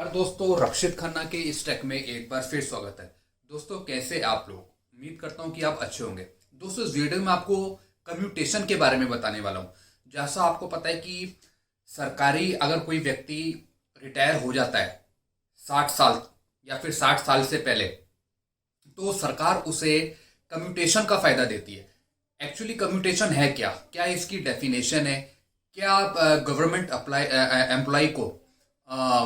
यार दोस्तों, रक्षित खन्ना के इस ट्रैक में एक बार फिर स्वागत है। दोस्तों, कैसे आप लोग? उम्मीद करता हूँ कि आप अच्छे होंगे। दोस्तों, इस वीडियो में आपको कम्यूटेशन के बारे में बताने वाला हूँ। जैसा आपको पता है कि सरकारी अगर कोई व्यक्ति रिटायर हो जाता है 60 साल या फिर 60 साल से पहले, तो सरकार उसे कम्यूटेशन का फायदा देती है। एक्चुअली कम्यूटेशन है क्या, क्या इसकी डेफिनेशन है, क्या गवर्नमेंट अप्लाई एम्प्लॉय को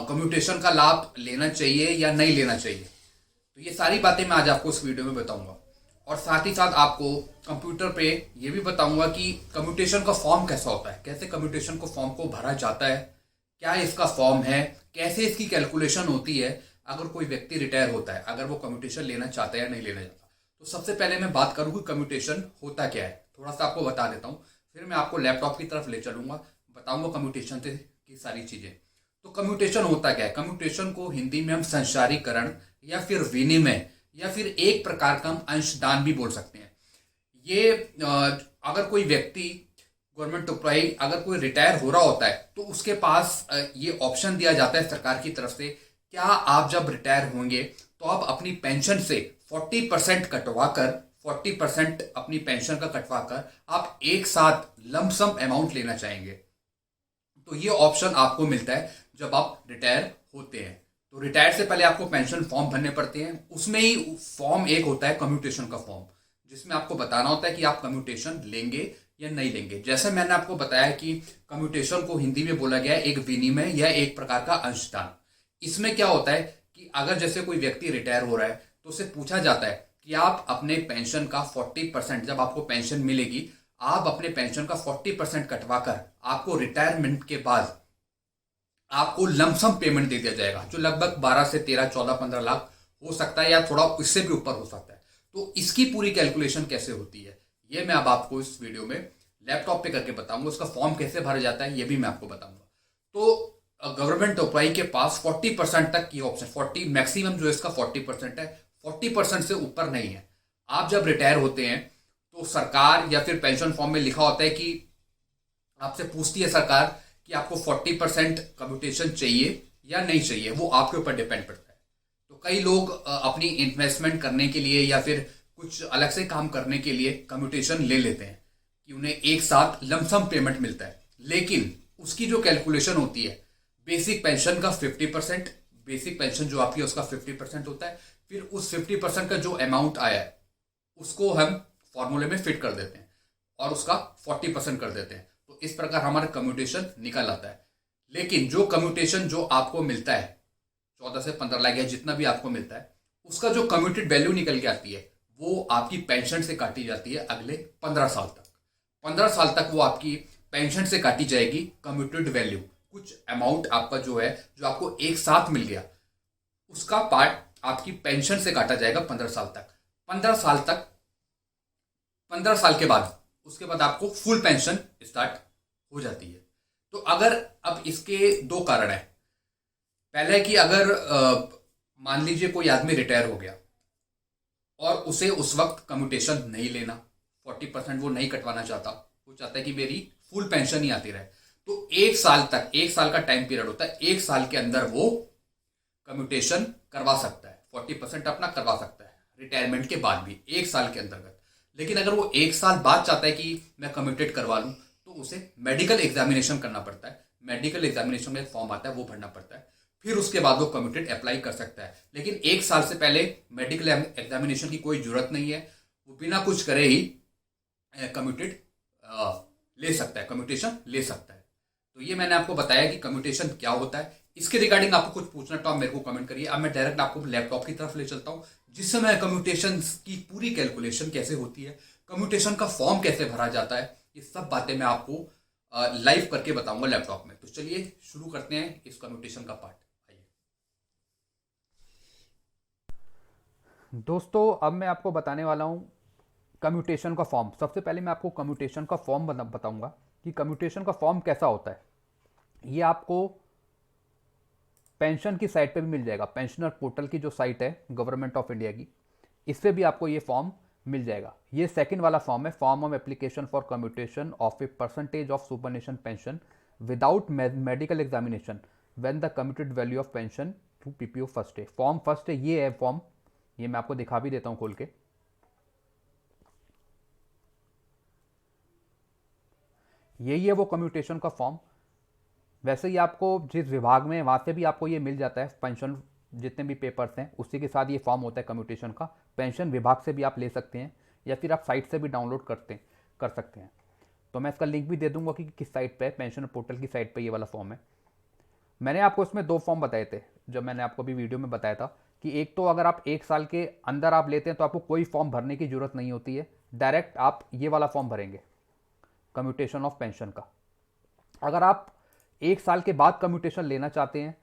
कम्यूटेशन का लाभ लेना चाहिए या नहीं लेना चाहिए, तो ये सारी बातें मैं आज आपको इस वीडियो में बताऊंगा। और साथ ही साथ आपको कंप्यूटर पे ये भी बताऊंगा कि कम्यूटेशन का फॉर्म कैसा होता है, कैसे कम्यूटेशन को फॉर्म को भरा जाता है, क्या इसका फॉर्म है, कैसे इसकी कैलकुलेशन होती है अगर कोई व्यक्ति रिटायर होता है, अगर वो कम्यूटेशन लेना चाहता है या नहीं लेना चाहता। तो सबसे पहले मैं बात करूँ कि कम्यूटेशन होता क्या है, थोड़ा सा आपको बता देता हूँ। फिर मैं आपको लैपटॉप की तरफ ले चलूंगा, बताऊंगा कम्यूटेशन से की सारी चीजें। तो कम्यूटेशन होता क्या है? कम्यूटेशन को हिंदी में हम संचारीकरण या फिर विनिमय या फिर एक प्रकार का हम अंशदान भी बोल सकते हैं। ये अगर कोई व्यक्ति गवर्नमेंट एम्प्लॉय अगर कोई रिटायर हो रहा होता है तो उसके पास ये ऑप्शन दिया जाता है सरकार की तरफ से, क्या आप जब रिटायर होंगे तो आप अपनी पेंशन से 40% कटवा कर 40% अपनी पेंशन का कटवा कर आप एक साथ लमसम अमाउंट लेना चाहेंगे, तो ये ऑप्शन आपको मिलता है जब आप रिटायर होते हैं। तो रिटायर से पहले आपको पेंशन फॉर्म भरने पड़ते हैं। उसमें ही फॉर्म एक होता है कम्यूटेशन का फॉर्म, जिसमें आपको बताना होता है कि आप कम्यूटेशन लेंगे या नहीं लेंगे। जैसे मैंने आपको बताया कि कम्यूटेशन को हिंदी में बोला गया है एक विनिमय या एक प्रकार का अंशदान। इसमें क्या होता है कि अगर जैसे कोई व्यक्ति रिटायर हो रहा है तो उसे पूछा जाता है कि आप अपने पेंशन का 40%, जब आपको पेंशन मिलेगी आप अपने पेंशन का 40% कटवाकर आपको रिटायरमेंट के बाद आपको लमसम पेमेंट दे दिया जाएगा, जो लगभग 12 से 13 14 15 लाख हो सकता है या थोड़ा इससे भी ऊपर हो सकता है। तो इसकी पूरी कैलकुलेशन कैसे होती है ये मैं अब आपको इस वीडियो में लैपटॉप पे करके बताऊंगा। उसका फॉर्म कैसे भरा जाता है ये भी मैं आपको बताऊंगा। तो गवर्नमेंट एम्प्लॉय के पास 40% तक की ऑप्शन, 40 मैक्सिमम जो इसका 40% है, 40% से ऊपर नहीं है। आप जब रिटायर होते हैं तो सरकार या फिर पेंशन फॉर्म में लिखा होता है कि आपसे पूछती है सरकार कि आपको 40% कम्यूटेशन चाहिए या नहीं चाहिए, वो आपके ऊपर डिपेंड करता है। तो कई लोग अपनी इन्वेस्टमेंट करने के लिए या फिर कुछ अलग से काम करने के लिए कम्यूटेशन ले लेते हैं कि उन्हें एक साथ लमसम पेमेंट मिलता है, लेकिन उसकी जो कैलकुलेशन होती है बेसिक पेंशन का 50%, बेसिक पेंशन जो आपकी है उसका 50% होता है। फिर उस 50% का जो अमाउंट आया है उसको हम फॉर्मूले में फिट कर देते हैं और उसका 40% कर देते हैं। तो इस प्रकार हमारा कम्यूटेशन निकल आता है। लेकिन जो कम्यूटेशन जो आपको मिलता है 14 से 15 लाख या जितना भी आपको मिलता है, उसका जो कम्यूटेड वैल्यू निकल के आती है वो आपकी पेंशन से काटी जाती है अगले 15 साल तक। 15 साल तक वो आपकी पेंशन से काटी जाएगी कम्यूटेड वैल्यू। कुछ अमाउंट आपका जो है, जो आपको एक साथ मिल गया, उसका पार्ट आपकी पेंशन से काटा जाएगा 15 साल तक। 15 साल तक, 15 साल के बाद उसके बाद आपको फुल पेंशन स्टार्ट हो जाती है। तो अगर अब इसके दो कारण है। पहले है कि अगर मान लीजिए कोई आदमी रिटायर हो गया और उसे उस वक्त कम्यूटेशन नहीं लेना, 40% वो नहीं कटवाना चाहता, वो चाहता है कि मेरी फुल पेंशन ही आती रहे, तो एक साल तक, एक साल का टाइम पीरियड होता है, एक साल के अंदर वो कम्यूटेशन करवा सकता है, 40% अपना करवा सकता है रिटायरमेंट के बाद भी, एक साल के अंतर्गत। लेकिन अगर वो एक साल बाद चाहता है कि मैं कम्यूटेट करवा लूं तो उसे मेडिकल एग्जामिनेशन करना पड़ता है। मेडिकल एग्जामिनेशन का एक फॉर्म आता है, वो भरना पड़ता है। फिर उसके बाद वो कम्यूटेट अप्लाई कर सकता है। लेकिन एक साल से पहले मेडिकल एग्जामिनेशन की कोई जरूरत नहीं है, वो बिना कुछ करे ही कम्यूटेट ले सकता है, कम्यूटेशन ले सकता है। तो ये मैंने आपको बताया कि कम्यूटेशन क्या होता है। इसके रिगार्डिंग आपको कुछ पूछना तो आप मेरे को कमेंट करिए। अब मैं डायरेक्ट आपको लैपटॉप की तरफ ले चलता हूं, जिससे मैं कम्यूटेशन की पूरी कैलकुलेशन कैसे होती है, कम्यूटेशन का फॉर्म कैसे भरा जाता है, ये सब बातें मैं आपको लाइव करके बताऊंगा लैपटॉप में। तो चलिए शुरू करते हैं इस कम्यूटेशन का पार्ट। आइए दोस्तों, अब मैं आपको बताने वाला हूँ कम्यूटेशन का फॉर्म। सबसे पहले मैं आपको कम्यूटेशन का फॉर्म बताऊंगा कि कम्यूटेशन का फॉर्म कैसा होता है। ये आपको पेंशन की साइट पे भी मिल जाएगा। पेंशनर पोर्टल की जो साइट है गवर्नमेंट ऑफ इंडिया की, इस पे भी आपको ये फॉर्म मिल जाएगा। ये सेकंड वाला फॉर्म है, form of application for commutation of a percentage of superannuation pension without medical examination when the commuted value of pension to PPO first है। फॉर्म फर्स्ट है, ये है फॉर्म, ये मैं आपको दिखा भी देता हूं खोल के। यही है वो कम्यूटेशन का फॉर्म। वैसे ही आपको जिस विभाग में वहां से भी आपको ये मिल जाता है, पेंशन जितने भी पेपर्स हैं उसी के साथ ये फॉर्म होता है कम्यूटेशन का। पेंशन विभाग से भी आप ले सकते हैं या फिर आप साइट से भी डाउनलोड कर सकते हैं। तो मैं इसका लिंक भी दे दूंगा कि किस साइट पे है, पेंशन पोर्टल की साइट पे ये वाला फॉर्म है। मैंने आपको इसमें 2 फॉर्म बताए थे, जब मैंने आपको भी वीडियो में बताया था कि एक तो अगर आप 1 साल के अंदर आप लेते हैं तो आपको कोई फॉर्म भरने की जरूरत नहीं होती है, डायरेक्ट आप ये वाला फॉर्म भरेंगे कम्यूटेशन ऑफ पेंशन का। अगर आप 1 साल के बाद कम्यूटेशन लेना चाहते हैं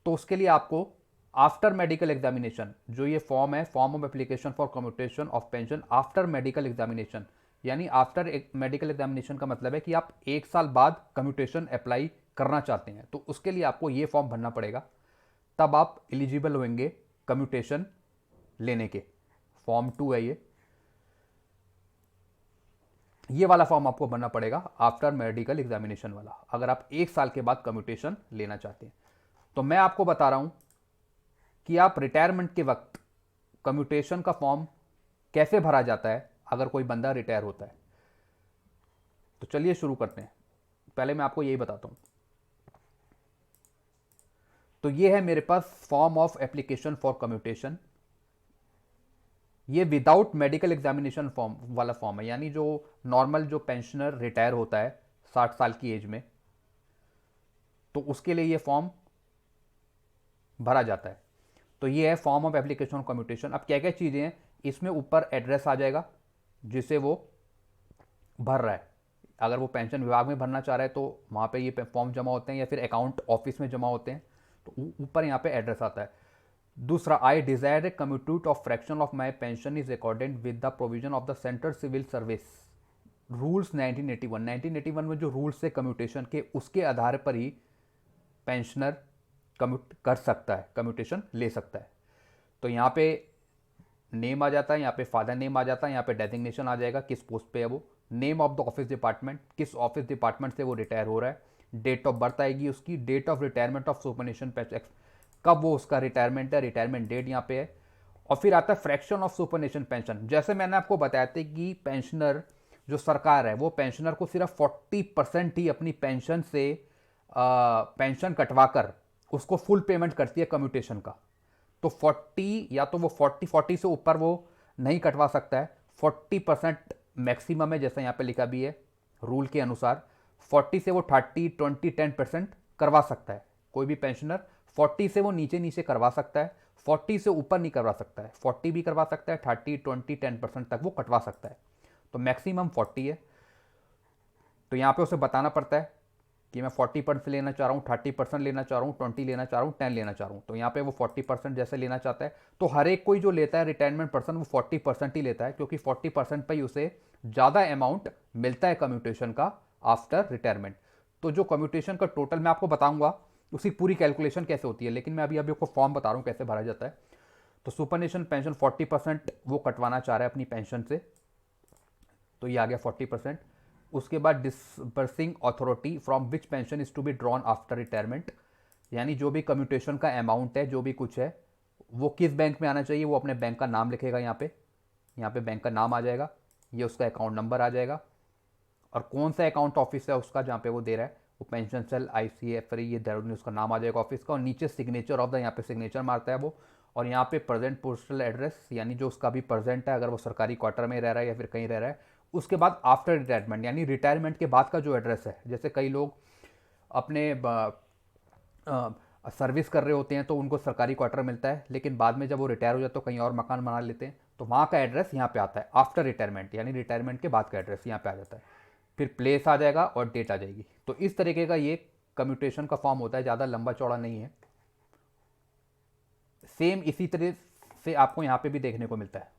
तो उसके लिए आपको आफ्टर मेडिकल एग्जामिनेशन, जो ये फॉर्म है, form of application for commutation of pension after medical examination, यानी आफ्टर मेडिकल एग्जामिनेशन का मतलब है कि आप 1 साल बाद कम्यूटेशन अप्लाई करना चाहते हैं, तो उसके लिए आपको ये फॉर्म भरना पड़ेगा, तब आप एलिजिबल होंगे कम्यूटेशन लेने के। फॉर्म 2 है ये वाला फॉर्म आपको भरना पड़ेगा आफ्टर मेडिकल एग्जामिनेशन वाला, अगर आप 1 साल के बाद कम्यूटेशन लेना चाहते हैं। तो मैं आपको बता रहा हूं कि आप रिटायरमेंट के वक्त कम्यूटेशन का फॉर्म कैसे भरा जाता है अगर कोई बंदा रिटायर होता है। तो चलिए शुरू करते हैं। पहले मैं आपको यही बताता हूं। तो ये है मेरे पास form of application for commutation. ये विदाउट मेडिकल एग्जामिनेशन फॉर्म वाला फॉर्म है, यानी जो नॉर्मल जो पेंशनर रिटायर होता है 60 साल की एज में, तो उसके लिए ये फॉर्म भरा जाता है। तो ये है form of application of commutation. अब क्या क्या चीज़ें हैं इसमें, ऊपर एड्रेस आ जाएगा जिसे वो भर रहा है। अगर वो पेंशन विभाग में भरना चाह रहा है तो वहाँ पे ये फॉर्म जमा होते हैं, या फिर अकाउंट ऑफिस में जमा होते हैं, तो ऊपर यहाँ पे एड्रेस आता है। दूसरा, I desire a commute of fraction of my pension is accordant with the provision of the central civil service rules 1981 में जो रूल्स है कम्यूटेशन के, उसके आधार पर ही पेंशनर कम्यूट कर सकता है, कम्यूटेशन ले सकता है। तो यहाँ पे नेम आ जाता है, यहाँ पे फादर नेम आ जाता है, यहाँ पे डेजिग्नेशन आ जाएगा किस पोस्ट पे है वो, name of the office department, किस ऑफिस डिपार्टमेंट से वो रिटायर हो रहा है, डेट ऑफ बर्थ आएगी उसकी, date of retirement of superannuation pension, कब वो उसका रिटायरमेंट है, रिटायरमेंट डेट यहाँ पे है। और फिर आता है फ्रैक्शन ऑफ सुपरनेशन पेंशन। जैसे मैंने आपको बताया था कि पेंशनर जो सरकार है वो पेंशनर को सिर्फ 40% ही अपनी पेंशन से पेंशन कटवाकर उसको फुल पेमेंट करती है कम्यूटेशन का। तो 40 या तो वो 40 से ऊपर वो नहीं कटवा सकता है, 40% मैक्सिमम है, जैसा यहाँ पे लिखा भी है रूल के अनुसार। 40 से वो 30, 20, 10% करवा सकता है कोई भी पेंशनर। 40 से वो नीचे नीचे करवा सकता है, 40 से ऊपर नहीं करवा सकता है। 40 भी करवा सकता है, 30, 20, 10% तक वो कटवा सकता है, तो मैक्सिमम 40 है। तो यहाँ पे उसे बताना पड़ता है कि मैं 40% लेना चाह रहा हूँ, 30% लेना चाह रहा हूँ, 20 लेना चाह रहा हूँ, 10 लेना चाह रहा हूँ। तो यहाँ पे वो 40% जैसे लेना चाहता है। तो हर एक कोई जो लेता है रिटायरमेंट पर्सन वो 40% ही लेता है, क्योंकि 40% पर ही उसे ज़्यादा अमाउंट मिलता है कम्यूटेशन का आफ्टर रिटायरमेंट। तो जो कम्यूटेशन का टोटल मैं आपको बताऊंगा उसकी पूरी कैलकुलेशन कैसे होती है, लेकिन मैं अभी अभी आपको फॉर्म बता रहा हूँ कैसे भरा जाता है। तो सुपरनेशन पेंशन 40% वो कटवाना चाह रहा है अपनी पेंशन से, तो ये आ गया 40%। उसके बाद disbursing authority from which pension is to be drawn after retirement, यानी जो भी कम्यूटेशन का अमाउंट है, जो भी कुछ है, वो किस बैंक में आना चाहिए, वो अपने बैंक का नाम लिखेगा यहाँ पे बैंक का नाम आ जाएगा, ये उसका अकाउंट नंबर आ जाएगा, और कौन सा अकाउंट ऑफिस है उसका जहाँ पे वो दे रहा है, वो पेंशन सेल ICF ये देहरादून, उसका नाम आ जाएगा ऑफिस का, और नीचे सिग्नेचर ऑफ द, यहाँ पे सिग्नेचर मारता है वो, और यहाँ पे प्रेजेंट पोस्टल एड्रेस, यानी जो उसका भी प्रेजेंट है, अगर वो सरकारी क्वार्टर में रह रहा है या फिर कहीं रह रहा है। उसके बाद आफ्टर रिटायरमेंट, यानी रिटायरमेंट के बाद का जो एड्रेस है, जैसे कई लोग अपने सर्विस कर रहे होते हैं तो उनको सरकारी क्वार्टर मिलता है, लेकिन बाद में जब वो रिटायर हो जाते तो कहीं और मकान बना लेते हैं, तो वहाँ का एड्रेस यहाँ पे आता है आफ्टर रिटायरमेंट, यानी रिटायरमेंट के बाद का एड्रेस यहाँ पे आ जाता है। फिर प्लेस आ जाएगा और डेट आ जाएगी। तो इस तरीके का ये कम्यूटेशन का फॉर्म होता है, ज़्यादा लंबा चौड़ा नहीं है। सेम इसी तरह से आपको यहाँ पे भी देखने को मिलता है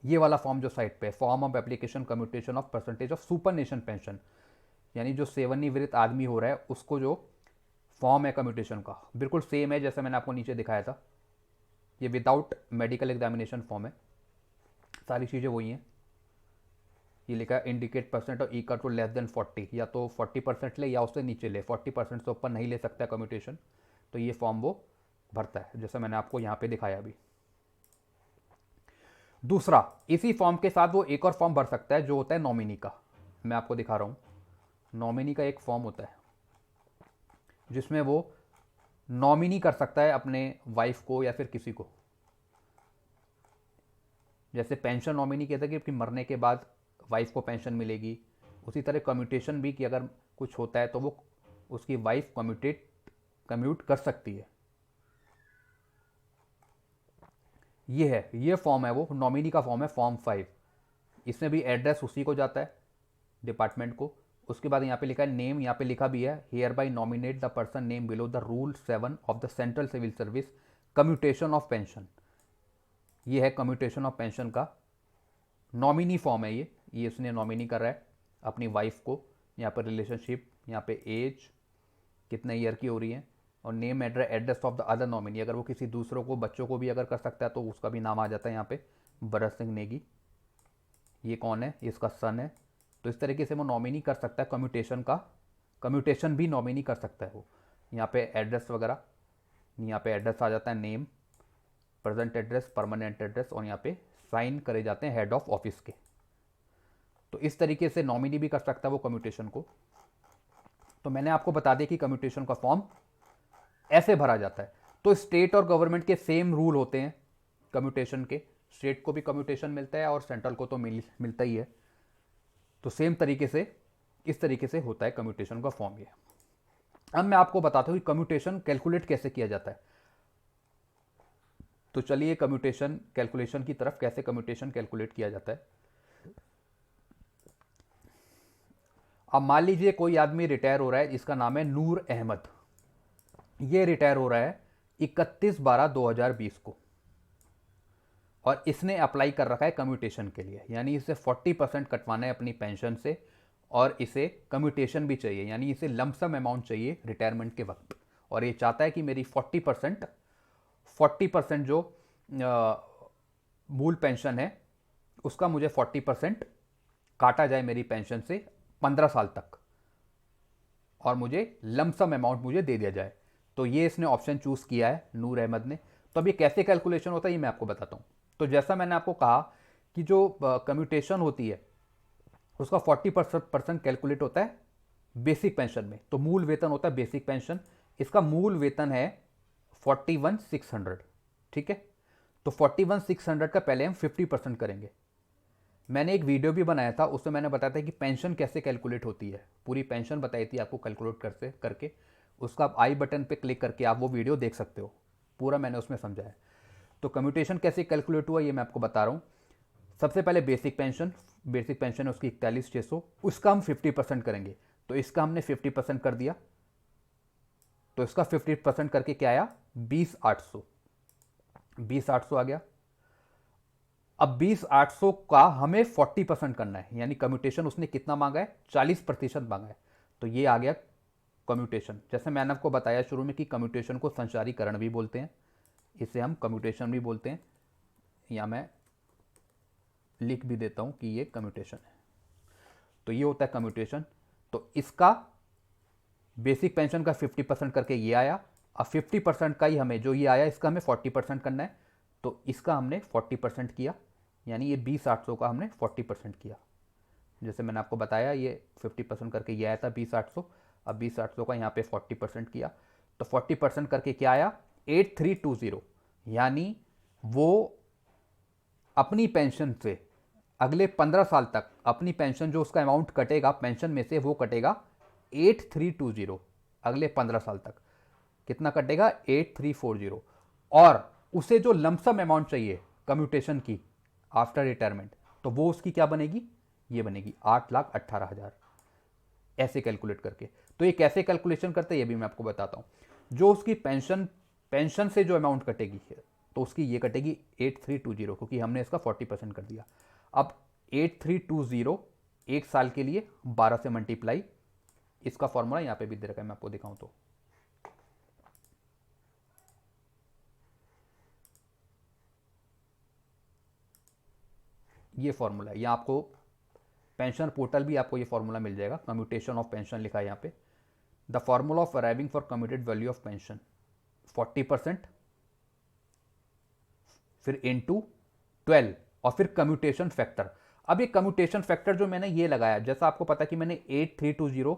ये वाला फॉर्म जो साइट पे, form of application commutation of percentage of superannuation pension, यानी जो सेवानिवृत्त आदमी हो रहा है उसको जो फॉर्म है कम्यूटेशन का, बिल्कुल सेम है जैसे मैंने आपको नीचे दिखाया था। ये विदाउट मेडिकल एग्जामिनेशन फॉर्म है, सारी चीज़ें वही हैं। ये लिखा है इंडिकेट परसेंट और इक्वल टू लेस देन 40, या तो 40% ले या उससे नीचे ले, 40% से ऊपर नहीं ले सकता कम्यूटेशन। तो ये फॉर्म वो भरता है, जैसे मैंने आपको यहाँ पे दिखाया अभी। दूसरा, इसी फॉर्म के साथ वो एक और फॉर्म भर सकता है जो होता है नॉमिनी का। मैं आपको दिखा रहा हूँ, नॉमिनी का एक फॉर्म होता है जिसमें वो नॉमिनी कर सकता है अपने वाइफ को या फिर किसी को। जैसे पेंशन नॉमिनी कहते हैं कि मरने के बाद वाइफ को पेंशन मिलेगी, उसी तरह कम्यूटेशन भी कि अगर कुछ होता है तो वो उसकी वाइफ कम्यूट कर सकती है। ये है, ये फॉर्म है वो नॉमिनी का फॉर्म है, फॉर्म 5। इसमें भी एड्रेस उसी को जाता है, डिपार्टमेंट को। उसके बाद यहाँ पे लिखा है नेम, यहाँ पे लिखा भी है here by nominate the person name below the rule 7 of the central civil service commutation of pension. ये है कम्यूटेशन ऑफ पेंशन का नॉमिनी फॉर्म है ये उसने नॉमिनी कर रहा है अपनी वाइफ को। यहाँ पर रिलेशनशिप, यहाँ पे एज कितने ईयर की हो रही है, और name address of the other nominee. अगर वो किसी दूसरों को, बच्चों को भी अगर कर सकता है तो उसका भी नाम आ जाता है यहाँ पे, भरत सिंह नेगी। ये कौन है, इसका सन है। तो इस तरीके से वो नॉमिनी कर सकता है कम्यूटेशन का, कम्यूटेशन भी नॉमिनी कर सकता है वो। यहाँ पे एड्रेस वगैरह, यहाँ पे एड्रेस आ जाता है, name, present address, permanent address, और यहाँ पे साइन करे जाते हैं हेड ऑफ ऑफिस के। तो इस तरीके से नॉमिनी भी कर सकता है वो कम्यूटेशन को। तो मैंने आपको बता दिया कि कम्यूटेशन का फॉर्म ऐसे भरा जाता है। तो स्टेट और गवर्नमेंट के सेम रूल होते हैं कम्यूटेशन के। स्टेट को भी कम्यूटेशन मिलता है और सेंट्रल को तो मिलता ही है। तो सेम तरीके से, इस तरीके से होता है कम्यूटेशन का फॉर्म ये। अब मैं आपको बताता हूं कि कम्यूटेशन कैलकुलेट कैसे किया जाता है। तो चलिए कम्यूटेशन कैलकुलेशन की तरफ, कैसे कम्यूटेशन कैलकुलेट किया जाता है। अब मान लीजिए कोई आदमी रिटायर हो रहा है जिसका नाम है नूर अहमद। ये रिटायर हो रहा है 31/12/2020 को, और इसने अप्लाई कर रखा है कम्यूटेशन के लिए, यानी इसे 40% कटवाना है अपनी पेंशन से, और इसे कम्यूटेशन भी चाहिए, यानी इसे लमसम अमाउंट चाहिए रिटायरमेंट के वक्त। और ये चाहता है कि मेरी 40% जो मूल पेंशन है उसका मुझे 40% काटा जाए मेरी पेंशन से 15 साल तक, और मुझे लमसम अमाउंट मुझे दे दिया जाए। तो ये इसने ऑप्शन चूज किया है नूर अहमद ने। तो अब ये कैसे कैलकुलेशन होता है ये मैं आपको बताता हूँ। तो जैसा मैंने आपको कहा कि जो कम्यूटेशन होती है उसका 40% कैलकुलेट होता है बेसिक पेंशन में। तो मूल वेतन होता है बेसिक पेंशन, इसका मूल वेतन है 41,600, ठीक है। तो 41,600 का पहले हम 50% करेंगे। मैंने एक वीडियो भी बनाया था, उसमें मैंने बताया था कि पेंशन कैसे कैलकुलेट होती है, पूरी पेंशन बताई थी आपको कैलकुलेट करके। उसका आप आई बटन पे क्लिक करके आप वो वीडियो देख सकते हो, पूरा मैंने उसमें समझाया। तो कम्यूटेशन कैसे कैलकुलेट हुआ ये मैं आपको बता रहा हूँ। सबसे पहले बेसिक पेंशन है उसकी 41,600, उसका हम 50% करेंगे। तो इसका हमने 50% कर दिया, तो इसका 50% करके क्या आया, 20,800। 20,800 आ गया। अब 20,800 का हमें 40% करना है, यानी कम्यूटेशन उसने कितना मांगा है, 40% मांगा है। तो ये आ गया कम्यूटेशन। जैसे मैंने आपको बताया शुरू में कि कम्यूटेशन को संचारीकरण भी बोलते हैं, इसे हम कम्यूटेशन भी बोलते हैं। या मैं लिख भी देता हूं कि ये कम्यूटेशन है। तो ये होता है कम्यूटेशन। तो इसका बेसिक पेंशन का 50% करके ये आया। अब 50% का ही हमें जो ये आया इसका हमें 40% करना है। तो इसका हमने 40% किया, यानी ये 20,800 का हमने 40% किया। जैसे मैंने आपको बताया ये 50% करके ये आया था 20,800। अब 20,800 का यहाँ पे 40% किया, तो 40% करके क्या आया, 8,320। यानी वो अपनी पेंशन से अगले 15 साल तक अपनी पेंशन, जो उसका अमाउंट कटेगा पेंशन में से, वो कटेगा 8,320। अगले 15 साल तक कितना कटेगा, 8,340। और उसे जो लमसम अमाउंट चाहिए कम्यूटेशन की आफ्टर रिटायरमेंट, तो वो उसकी क्या बनेगी, ये बनेगी 8,18,000, ऐसे कैलकुलेट करके। तो ये कैसे कैलकुलेशन करते हैं ये भी मैं आपको बताता हूं। जो उसकी पेंशन से जो अमाउंट कटेगी तो उसकी ये कटेगी 8,320, क्योंकि हमने इसका 40% कर दिया। अब 8,320 एक साल के लिए 12 से मल्टीप्लाई, इसका फॉर्मूला यहां पे भी दे रखा है, मैं आपको दिखाऊं तो ये फॉर्मूला है, यहां आपको पेंशन पोर्टल भी आपको ये फॉर्मूला मिल जाएगा, कम्यूटेशन ऑफ पेंशन लिखा है यहाँ पे। The formula of arriving for commuted value of pension 40%, फिर इनटू 12 और फिर कम्यूटेशन फैक्टर। अब ये कम्यूटेशन फैक्टर जो मैंने ये लगाया, जैसा आपको पता कि मैंने 8320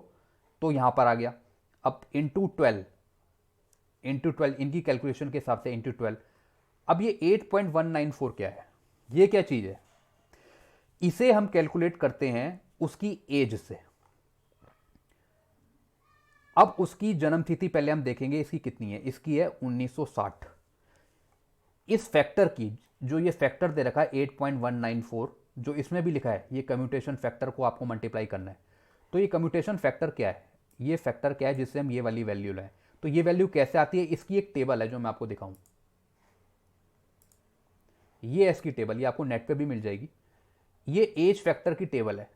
तो यहाँ पर आ गया, अब इंटू 12 इनकी कैलकुलेशन के हिसाब से इंटू 12। अब ये 8.194 क्या है, ये क्या चीज़ है? इसे हम कैलकुलेट करते हैं उसकी एज से। अब उसकी जन्म तिथि पहले हम देखेंगे इसकी कितनी है, इसकी है 1960। इस फैक्टर की जो ये फैक्टर दे रखा है 8.194, जो इसमें भी लिखा है, ये कम्यूटेशन फैक्टर को आपको मल्टीप्लाई करना है। तो ये कम्यूटेशन फैक्टर क्या है, ये फैक्टर क्या है जिससे हम ये वाली वैल्यू लाएं। तो ये वैल्यू कैसे आती है, इसकी एक टेबल है जो मैं आपको दिखाऊं। ये है इसकी टेबल, ये आपको नेट पे भी मिल जाएगी। ये एज फैक्टर की टेबल है।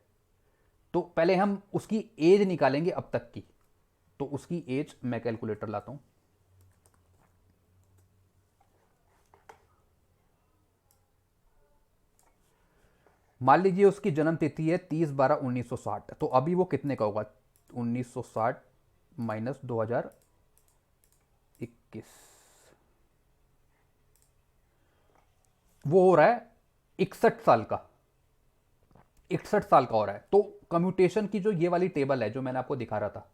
तो पहले हम उसकी एज निकालेंगे अब तक की। तो उसकी एज मैं कैलकुलेटर लाता हूं। मान लीजिए उसकी जन्म तिथि है 30/12/1960, तो अभी वो कितने का होगा, 1960 माइनस 2021, वो हो रहा है 61 साल का, 61 साल का हो रहा है। तो कम्यूटेशन की जो ये वाली टेबल है जो मैंने आपको दिखा रहा था,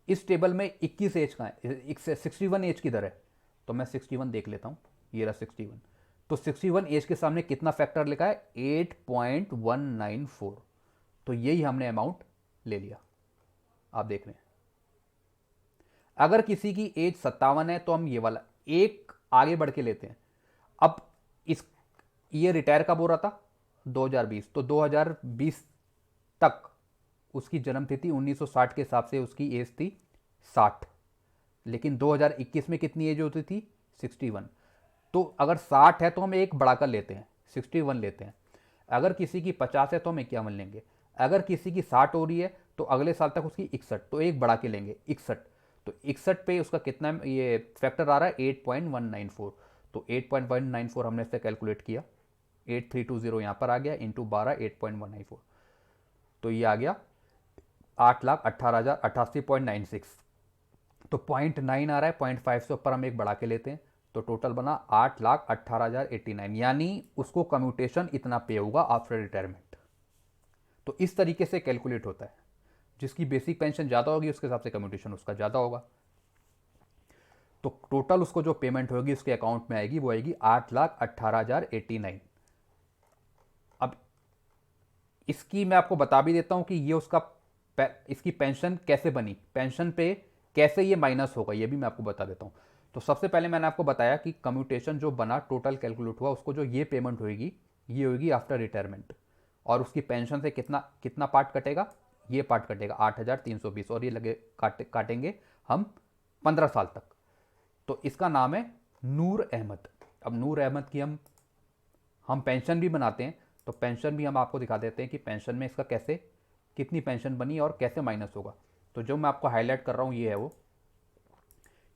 इस टेबल में 21 एज का है, 61 एज किधर है, तो मैं 61 देख लेता हूं, ये रहा 61। तो 61 एज के सामने कितना फैक्टर लिखा है, 8.194। तो यही हमने अमाउंट ले लिया, आप देख रहे हैं। अगर किसी की एज 57 है तो हम ये वाला एक आगे बढ़ के लेते हैं। अब इस ये रिटायर कब हो रहा था, 2020, तो 2020 तक उसकी जन्म तिथि 1960 के हिसाब से उसकी एज थी 60, लेकिन 2021 में कितनी एज होती थी, 61। तो अगर 60 है तो हम एक बढ़ाकर लेते हैं, 61 लेते हैं। अगर किसी की 50 है तो हम 51 लेंगे। अगर किसी की 60 हो रही है तो अगले साल तक उसकी 61, तो एक बढ़ा के लेंगे 61। तो 61 पे उसका कितना ये फैक्टर आ रहा है, 8.194। तो 8.194 हमने इससे कैलकुलेट किया, 8320 यहाँ पर आ गया, इंटू 12 8.194, तो ये आ गया 8,18,088.96। तो 0.9 आ रहा है, 0.5 से ऊपर हम एक बढ़ा के लेते हैं, तो टोटल बना 8,18,089, यानी उसको कम्यूटेशन इतना पे होगा आफ्टर रिटायरमेंट। तो इस तरीके से कैलकुलेट होता है, जिसकी बेसिक पेंशन ज़्यादा होगी उसके हिसाब से कम्यूटेशन उसका ज़्यादा होगा। तो टोटल उसको जो पेमेंट होगी उसके अकाउंट में आएगी, वो आएगी 8,18,089। अब इसकी मैं आपको बता भी देता हूं कि ये उसका इसकी पेंशन कैसे बनी, पेंशन पे कैसे ये माइनस होगा, ये भी मैं आपको बता देता हूं। तो सबसे पहले मैंने आपको बताया कि कम्यूटेशन जो बना टोटल कैलकुलेट हुआ, उसको जो ये पेमेंट होगी ये होगी आफ्टर रिटायरमेंट, और उसकी पेंशन से कितना कितना पार्ट कटेगा, ये पार्ट कटेगा 8,320, और ये लगे काटेंगे हम 15 साल तक। तो इसका नाम है नूर अहमद। अब नूर अहमद की हम पेंशन भी बनाते हैं, तो पेंशन भी हम आपको दिखा देते हैं कि पेंशन में इसका कैसे कितनी पेंशन बनी और कैसे माइनस होगा। तो जो मैं आपको हाईलाइट कर रहा हूं ये है वो,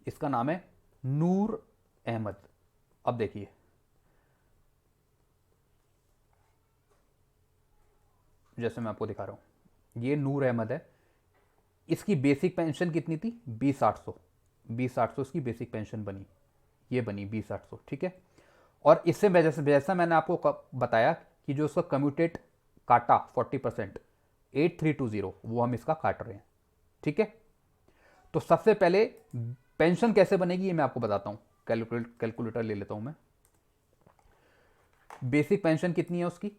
इसका नाम है नूर अहमद। अब देखिए, जैसे मैं आपको दिखा रहा हूं, ये नूर अहमद है। इसकी बेसिक पेंशन कितनी थी, 20,800, 20,800 इसकी बेसिक पेंशन बनी, ये बनी 20,800, ठीक है। और इससे जैसा मैंने आपको बताया कि जो उसका कम्यूटेट काटा 40%, 8320, वो हम इसका काट रहे हैं, ठीक है। तो सबसे पहले पेंशन कैसे बनेगी ये मैं आपको बताता हूं। कैलकुलेटर ले लेता हूं मैं। बेसिक पेंशन कितनी है उसकी,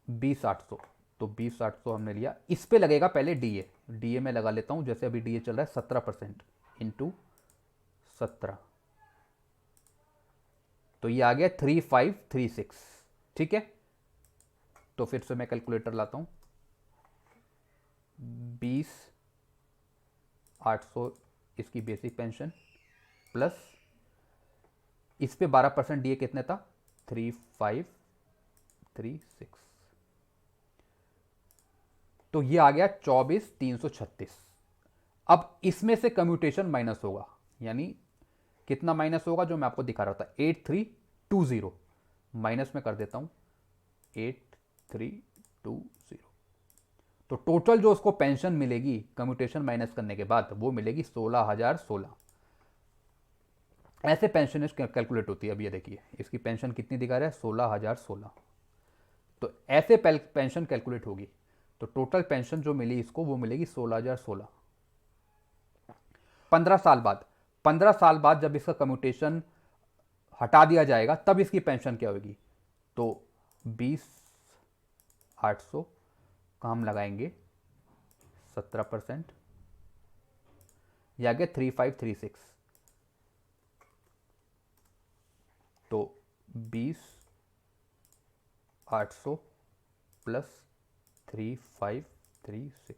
20,800, तो 20,800 हमने लिया। इस पे लगेगा पहले डीए, डीए में लगा लेता हूं, जैसे अभी डीए चल रहा है 17% इंटू 17, तो ये आ गया 3536, ठीक है। तो फिर से मैं कैलकुलेटर लाता हूं, 20,800 इसकी बेसिक पेंशन प्लस इस पे 12% डीए कितने था, 3536, तो ये आ गया 24,336। अब इसमें से कम्यूटेशन माइनस होगा, यानी कितना माइनस होगा जो मैं आपको दिखा रहा था, 8320 माइनस में कर देता हूं, 8320 0। तो टोटल जो उसको पेंशन मिलेगी कम्यूटेशन माइनस करने के बाद वो मिलेगी 16,016। ऐसे पेंशन कैलकुलेट होती है। अब ये देखिए इसकी पेंशन कितनी दिखा रहा है, 16,016। तो ऐसे पेंशन कैलकुलेट होगी। तो टोटल पेंशन जो मिली इसको वो मिलेगी 16,016। 15 साल बाद जब इसका कम्यूटेशन हटा दिया जाएगा तब इसकी पेंशन क्या होगी। तो 20,800 का हम लगाएंगे 17%, या आगे 3536। तो 20,800 प्लस 3536।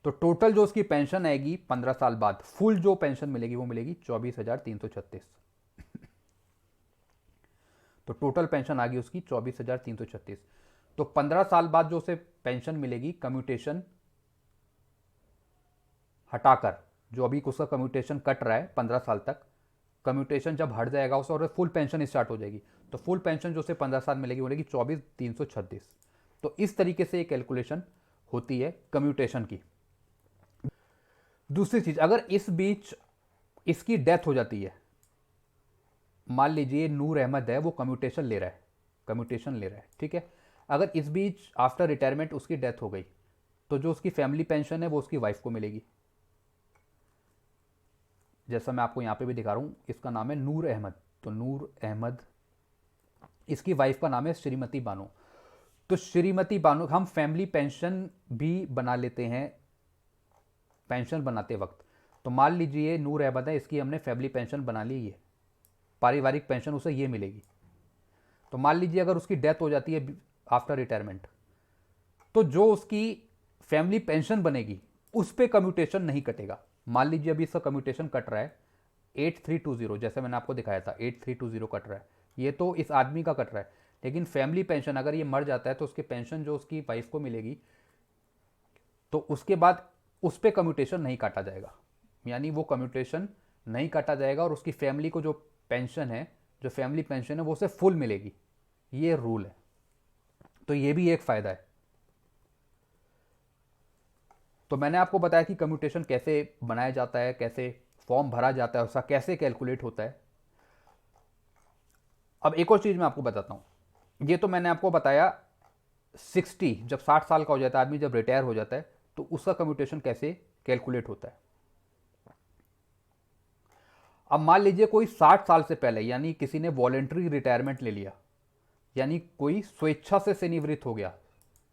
तो टोटल जो उसकी पेंशन आएगी 15 साल बाद, फुल जो पेंशन मिलेगी वो मिलेगी 24,336। तो टोटल पेंशन आ गई उसकी 24,336। तो 15 साल बाद जो उसे पेंशन मिलेगी कम्यूटेशन हटाकर, जो अभी उसका कम्यूटेशन कट रहा है 15 साल तक, कम्यूटेशन जब हट जाएगा उसे और फुल पेंशन स्टार्ट हो जाएगी। तो फुल पेंशन जो उसे 15 साल मिलेगी बोलेगी 24,336। तो इस तरीके से ये कैलकुलेशन होती है कम्यूटेशन की। दूसरी चीज, अगर इस बीच इसकी डेथ हो जाती है, मान लीजिए नूर अहमद है वो कम्यूटेशन ले रहा है, ठीक है। अगर इस बीच आफ्टर रिटायरमेंट उसकी डेथ हो गई तो जो उसकी फैमिली पेंशन है वो उसकी वाइफ को मिलेगी। जैसा मैं आपको यहां पे भी दिखा रहा हूं, इसका नाम है नूर अहमद। तो नूर अहमद, इसकी वाइफ का नाम है श्रीमती बानो। तो श्रीमती बानो हम फैमिली पेंशन भी बना लेते हैं पेंशन बनाते वक्त। तो मान लीजिए नूर अहमद है, इसकी हमने फैमिली पेंशन बना ली, ये पारिवारिक पेंशन उसे ये मिलेगी। तो मान लीजिए अगर उसकी डेथ हो जाती है आफ्टर रिटायरमेंट, तो जो उसकी फैमिली पेंशन बनेगी उस पर कम्यूटेशन नहीं कटेगा। मान लीजिए अभी इसका कम्यूटेशन कट रहा है 8320, जैसे मैंने आपको दिखाया था 8320 कट रहा है, ये तो इस आदमी का कट रहा है। लेकिन फैमिली पेंशन अगर ये मर जाता है तो उसकी पेंशन जो उसकी वाइफ को मिलेगी, तो उसके बाद उस पर कम्यूटेशन नहीं काटा जाएगा, यानी वो कम्यूटेशन नहीं काटा जाएगा और उसकी फैमिली को जो पेंशन है, जो फैमिली पेंशन है वो उसे फुल मिलेगी। ये रूल है। तो ये भी एक फायदा है। तो मैंने आपको बताया कि कम्यूटेशन कैसे बनाया जाता है, कैसे फॉर्म भरा जाता है, उसका कैसे कैलकुलेट होता है। अब एक और चीज मैं आपको बताता हूं। ये तो मैंने आपको बताया 60, जब 60 साल का हो जाता है आदमी, जब रिटायर हो जाता है तो उसका कम्यूटेशन कैसे कैलकुलेट होता है। अब मान लीजिए कोई 60 साल से पहले, यानी किसी ने वॉलेंट्री रिटायरमेंट ले लिया, यानी कोई स्वेच्छा से सेवानिवृत्त हो गया,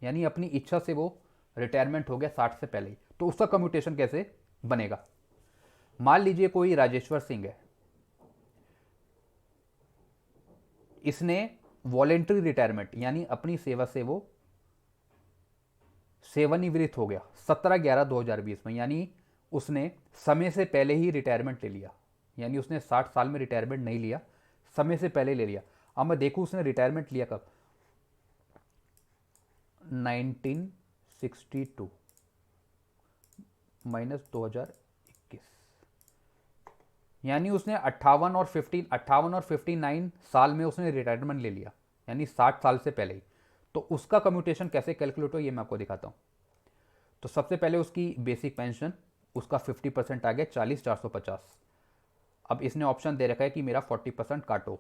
यानी अपनी इच्छा से वो रिटायरमेंट हो गया 60 से पहले ही, तो उसका कम्यूटेशन कैसे बनेगा। मान लीजिए कोई राजेश्वर सिंह है, इसने वॉलेंट्री रिटायरमेंट यानी अपनी सेवा से वो सेवानिवृत्त हो गया 17/11/2020 में, यानी उसने समय से पहले ही रिटायरमेंट ले लिया, यानी उसने 60 साल में रिटायरमेंट नहीं लिया, समय से पहले ले लिया। अब मैं देखूं उसने रिटायरमेंट लिया कब, 1962 माइनस 2021, यानी उसने 58 और 59 साल में उसने रिटायरमेंट ले लिया, यानी 60 साल से पहले ही। तो उसका कम्यूटेशन कैसे कैलकुलेट हो ये मैं आपको दिखाता हूं। तो सबसे पहले उसकी बेसिक पेंशन, उसका 50% आ गया 40,450। अब इसने ऑप्शन दे रखा है कि मेरा 40% काटो,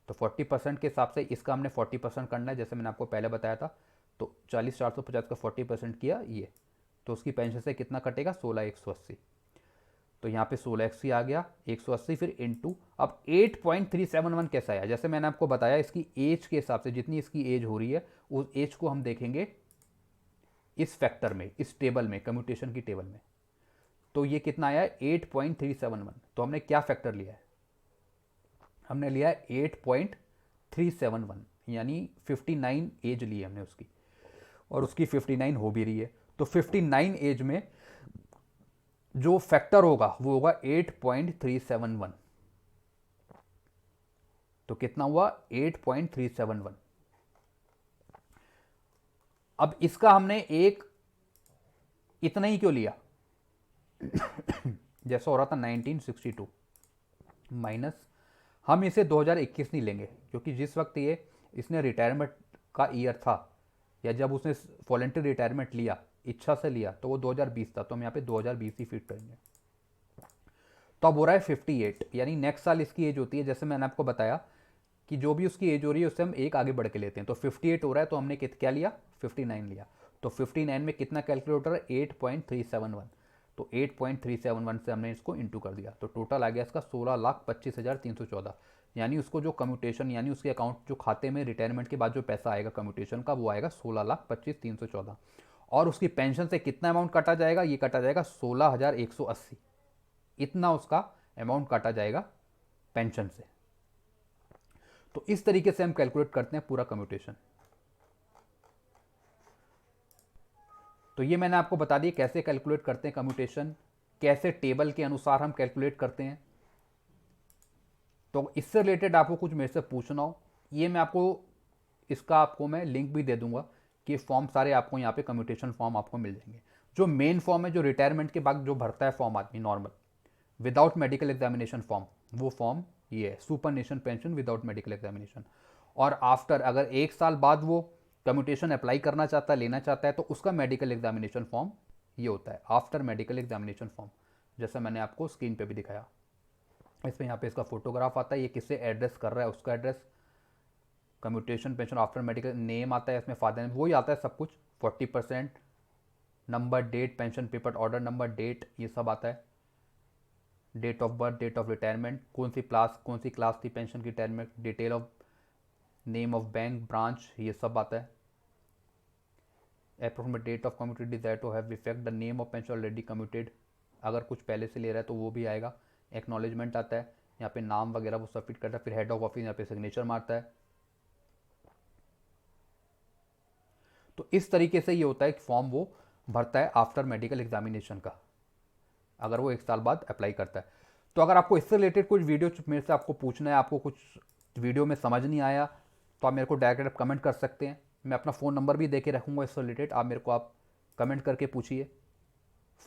तो 40% के हिसाब से इसका हमने 40% करना है, जैसे मैंने आपको पहले बताया था। तो 40,450 का 40% किया ये, तो उसकी पेंशन से कितना कटेगा 16,180। तो यहाँ पे 1680 आ गया, 180 फिर इनटू। अब 8.371 कैसा आया, जैसे मैंने आपको बताया इसकी एज के हिसाब से, जितनी इसकी एज हो रही है उस एज को हम देखेंगे इस फैक्टर में, इस टेबल में, कम्यूटेशन की टेबल में। तो ये कितना आया है 8.371। तो हमने क्या फैक्टर लिया है, हमने लिया है 8.371, यानी 59 एज ली है हमने उसकी, और उसकी 59 हो भी रही है। तो 59 एज में जो फैक्टर होगा वो होगा 8.371। तो कितना हुआ 8.371। अब इसका हमने एक इतना ही क्यों लिया जैसा हो रहा था 1962 माइनस, हम इसे 2021 नहीं लेंगे, क्योंकि जिस वक्त ये इसने रिटायरमेंट का ईयर था, या जब उसने वॉलंटरी रिटायरमेंट लिया, इच्छा से लिया, तो वो 2020 था, तो हम यहाँ पे 2020 ही फिट करेंगे। तो अब हो रहा है 58, यानी नेक्स्ट साल इसकी एज होती है, जैसे मैंने आपको बताया कि जो भी उसकी एज हो रही है उससे हम एक आगे बढ़ के लेते हैं। तो 58 हो रहा है, तो हमने क्या लिया, 59 लिया। तो 59 में कितना कैलकुलेट हो रहा है, 8.371। तो 8.371 से हमने इसको इंटू कर दिया, तो टोटल आ गया इसका 16,25,314। यानी उसको जो कम्यूटेशन, यानी उसके अकाउंट, जो खाते में रिटायरमेंट के बाद जो पैसा आएगा कम्यूटेशन का, वो आएगा 16,25,314। और उसकी पेंशन से कितना अमाउंट काटा जाएगा, ये काटा जाएगा 16,180। इतना उसका अमाउंट काटा जाएगा पेंशन से। तो इस तरीके से हम कैलकुलेट करते हैं पूरा कम्यूटेशन। तो ये मैंने आपको बता दिया कैसे कैलकुलेट करते हैं कम्यूटेशन, कैसे टेबल के अनुसार हम कैलकुलेट करते हैं। तो इससे रिलेटेड आपको कुछ मेरे से पूछना हो, ये मैं आपको मैं लिंक भी दे दूंगा कि फॉर्म सारे आपको यहाँ पे कम्यूटेशन फॉर्म आपको मिल जाएंगे। जो मेन फॉर्म है, जो रिटायरमेंट के बाद जो भरता है फॉर्म आदमी normal, without medical examination form, वो फॉर्म ये है, super nation pension without medical examination. और आफ्टर, अगर एक साल बाद वो कम्यूटेशन अप्लाई करना चाहता है, लेना चाहता है, तो उसका मेडिकल एग्जामिनेशन फॉर्म ये होता है, आफ्टर मेडिकल एग्जामिनेशन फॉर्म, जैसा मैंने आपको स्क्रीन पे भी दिखाया। इसमें यहाँ पे इसका फोटोग्राफ आता है, ये किससे एड्रेस कर रहा है, उसका address, commutation pension after medical, name आता है इसमें, फादर नेम, वही आता है सब कुछ, 40%, number, date, pension paper order number, date, ये सब आता है, date of birth, date of retirement, कौन सी क्लास थी पेंशन की retirement, detail of, name of bank branch, ये सब आता है। Approximate date of commuted desire to have effect, the name of pension already commuted, अगर कुछ पहले से ले रहा है तो वो भी आएगा। एक्नॉलेजमेंट आता है, यहाँ पे नाम वगैरह वो सबमिट करता है, फिर हेड ऑफ ऑफिस यहाँ पे सिग्नेचर मारता है। तो इस तरीके से ये होता है कि फॉर्म वो भरता है आफ्टर मेडिकल एग्जामिनेशन का, अगर वो एक साल बाद अप्लाई करता है। तो अगर आपको इससे रिलेटेड कुछ वीडियो मेरे से आपको पूछना है, आपको कुछ वीडियो में समझ नहीं आया, तो आप मेरे को डायरेक्ट कमेंट कर सकते हैं। मैं अपना फ़ोन नंबर भी दे के रखूँगा इससे रिलेटेड, आप कमेंट करके पूछिए।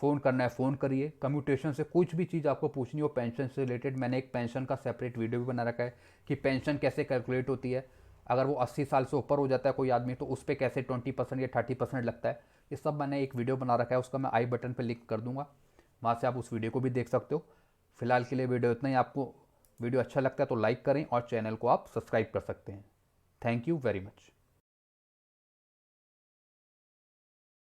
फ़ोन करना है फ़ोन करिए। कम्यूटेशन से कुछ भी चीज़ आपको पूछनी हो पेंशन से रिलेटेड, मैंने एक पेंशन का सेपरेट वीडियो भी बना रखा है कि पेंशन कैसे कैलकुलेट होती है, अगर वो 80 साल से ऊपर हो जाता है कोई आदमी, तो उस पर कैसे 20% या 30% लगता है, ये सब मैंने एक वीडियो बना रखा है, उसका मैं आई बटन पर लिंक कर दूँगा, वहाँ से आप उस वीडियो को भी देख सकते हो। फिलहाल के लिए वीडियो इतना ही। आपको वीडियो अच्छा लगता है तो लाइक करें और चैनल को आप सब्सक्राइब कर सकते हैं। Thank you very much.